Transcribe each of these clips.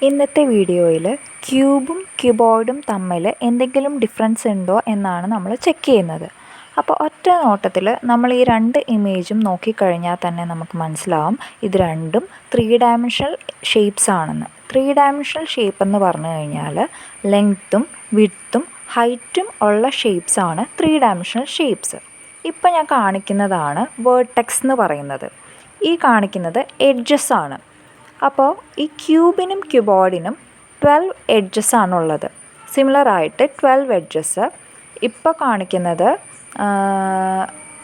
ഇന്നത്തെ വീഡിയോയിൽ ക്യൂബും ക്യൂബോയിഡും തമ്മിൽ എന്തെങ്കിലും ഡിഫറൻസ് ഉണ്ടോ എന്നാണ് നമ്മൾ ചെക്ക് ചെയ്യുന്നത്. അപ്പോൾ ഒറ്റ നോട്ടത്തിൽ നമ്മൾ ഈ രണ്ട് ഇമേജും നോക്കിക്കഴിഞ്ഞാൽ തന്നെ നമുക്ക് മനസ്സിലാവും ഇത് രണ്ടും 3 ഡയമെൻഷണൽ ഷേപ്സ് ആണെന്ന്. 3 ഡയമെൻഷണൽ ഷേപ്പ് എന്ന് പറഞ്ഞു കഴിഞ്ഞാൽ ലെങ്ത്തും വിഡ്ത്തും ഹൈറ്റും ഉള്ള ഷേപ്സാണ് 3 ഡയമെൻഷണൽ ഷേപ്സ്. ഇപ്പോൾ ഞാൻ കാണിക്കുന്നതാണ് വേർട്ടെക്സ് എന്ന് പറയുന്നത്. ഈ കാണിക്കുന്നത് എഡ്ജസ് ആണ്. അപ്പോൾ ഈ ക്യൂബിനും ക്യൂബോയിഡിനും 12 എഡ്ജസ് ആണുള്ളത്. സിമിലറായിട്ട് 12 എഡ്ജസ്. ഇപ്പോൾ കാണിക്കുന്നത്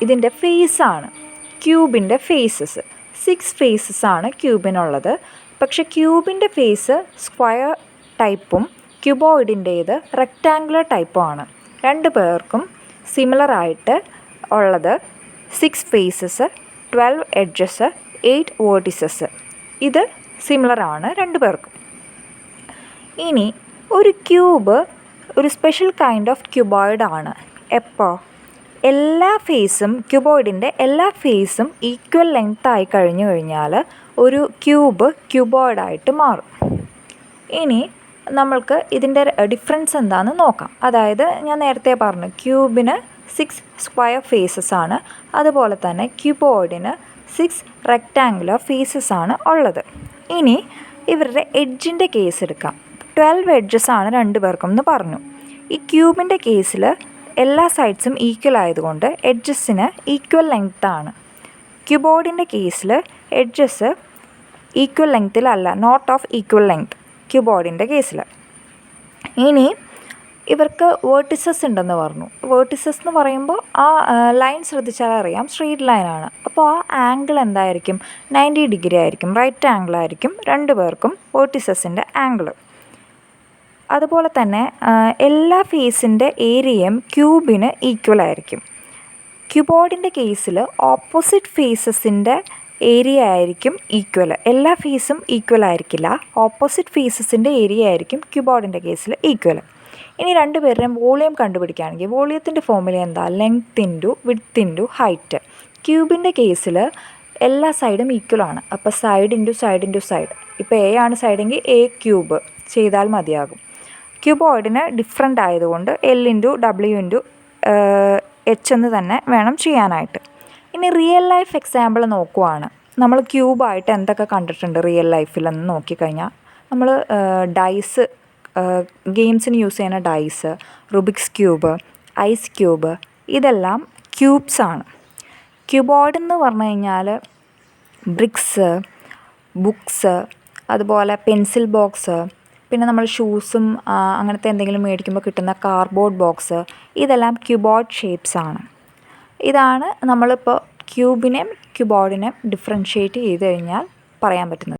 ഇതിൻ്റെ ഫേസാണ്, ക്യൂബിൻ്റെ ഫേസസ്. 6 ഫേസസ് ആണ് ക്യൂബിനുള്ളത്. പക്ഷേ ക്യൂബിൻ്റെ ഫേസ് സ്ക്വയർ ടൈപ്പും ക്യൂബോയിഡിൻ്റേത് റെക്റ്റാങ്കുലർ ടൈപ്പുമാണ്. രണ്ട് പേർക്കും സിമിലറായിട്ട് ഉള്ളത് 6 ഫേസസ്, 12 എഡ്ജസ്, 8 വേർട്ടിസസ്. ഇത് സിമിലറാണ് രണ്ടു പേർക്കും. ഇനി ഒരു ക്യൂബ് ഒരു സ്പെഷ്യൽ കൈൻഡ് ഓഫ് ക്യൂബോയിഡാണ്. എപ്പോൾ എല്ലാ ഫേസും ക്യൂബോയിഡിൻ്റെ എല്ലാ ഫേസും ഈക്വൽ ലെങ്ത് ആയി കഴിഞ്ഞു കഴിഞ്ഞാൽ ഒരു ക്യൂബ് ക്യൂബോയിഡായിട്ട് മാറും. ഇനി നമ്മൾക്ക് ഇതിൻ്റെ ഡിഫറൻസ് എന്താണെന്ന് നോക്കാം. അതായത് ഞാൻ നേരത്തെ പറഞ്ഞു ക്യൂബിന് 6 സ്ക്വയർ ഫേസസ് ആണ്, അതുപോലെ തന്നെ ക്യൂബോയിഡിന് 6 റെക്റ്റാങ്കുലർ ഫേസസ് ആണ് ഉള്ളത്. ഇനി ഇവരുടെ എഡ്ജിൻ്റെ കേസ് എടുക്കാം. 12 എഡ്ജസ് ആണ് രണ്ടു പേർക്കും എന്ന് പറഞ്ഞു. ഈ ക്യൂബിൻ്റെ കേസിൽ എല്ലാ സൈഡ്സും ഈക്വൽ ആയതുകൊണ്ട് എഡ്ജസിന് ഈക്വൽ ലെങ്ത് ആണ്. ക്യൂബോയിഡിൻ്റെ കേസിൽ എഡ്ജസ് ഈക്വൽ ലെങ്ത്തിലല്ല, നോട്ട് ഓഫ് ഈക്വൽ ലെങ്ത് ക്യൂബോയിഡിൻ്റെ കേസിൽ. ഇനി ഇവർക്ക് വേർട്ടിസസ് ഉണ്ടെന്ന് പറഞ്ഞു. വേർട്ടിസസ് എന്ന് പറയുമ്പോൾ ആ ലൈൻ ശ്രദ്ധിച്ചാൽ അറിയാം സ്ട്രെയിറ്റ് ലൈനാണ്. അപ്പോൾ ആ ആംഗിൾ എന്തായിരിക്കും? 90 ഡിഗ്രി ആയിരിക്കും, റൈറ്റ് ആംഗിൾ ആയിരിക്കും രണ്ടു പേർക്കും വേർട്ടിസസിൻ്റെ ആംഗിൾ. അതുപോലെ തന്നെ എല്ലാ ഫേസിൻ്റെ ഏരിയയും ക്യൂബിന് ഈക്വൽ ആയിരിക്കും. ക്യൂബോയിഡിൻ്റെ കേസിൽ ഓപ്പോസിറ്റ് ഫേസസിൻ്റെ ഏരിയ ആയിരിക്കും ഈക്വൽ. എല്ലാ ഫേസും ഈക്വൽ ആയിരിക്കില്ല, ഓപ്പോസിറ്റ് ഫേസസിൻ്റെ ഏരിയ ആയിരിക്കും ക്യൂബോയിഡിൻ്റെ കേസിൽ ഈക്വൽ. ഇനി രണ്ടുപേരുടെയും വോളിയം കണ്ടുപിടിക്കുകയാണെങ്കിൽ വോളിയത്തിൻ്റെ ഫോർമുല എന്താ? Length into width into height. ക്യൂബിൻ്റെ കേസിൽ എല്ലാ സൈഡും ഈക്വൽ ആണ്. അപ്പോൾ side into side into side. ഇപ്പോൾ എ ആണ് സൈഡെങ്കിൽ എ ക്യൂബ് ചെയ്താൽ മതിയാകും. ക്യൂബോയിഡിന് ഡിഫറെൻ്റ് ആയതുകൊണ്ട് L into W into H എന്ന് തന്നെ വേണം ചെയ്യാനായിട്ട്. ഇനി റിയൽ ലൈഫ് എക്സാമ്പിൾ നോക്കുവാണ്. നമ്മൾ ക്യൂബായിട്ട് എന്തൊക്കെ കണ്ടിട്ടുണ്ട് റിയൽ ലൈഫിലെന്ന് നോക്കിക്കഴിഞ്ഞാൽ നമ്മൾ ഡൈസ്, ഗെയിംസിന് യൂസ് ചെയ്യുന്ന dice, Rubik's cube, ice cube, ഇതെല്ലാം ക്യൂബ്സാണ്. ക്യൂബോയിഡ് എന്ന് പറഞ്ഞു കഴിഞ്ഞാൽ ബ്രിക്സ്, ബുക്സ്, അതുപോലെ പെൻസിൽ ബോക്സ്, പിന്നെ നമ്മൾ ഷൂസും അങ്ങനത്തെ എന്തെങ്കിലും മേടിക്കുമ്പോൾ കിട്ടുന്ന കാർഡ്ബോർഡ് ബോക്സ്, ഇതെല്ലാം ക്യൂബോയിഡ് ഷേപ്സാണ്. ഇതാണ് നമ്മളിപ്പോൾ ക്യൂബിനെയും ക്യൂബോയിഡിനെയും ഡിഫറൻഷ്യേറ്റ് ചെയ്ത് കഴിഞ്ഞാൽ പറയാൻ പറ്റുന്നത്.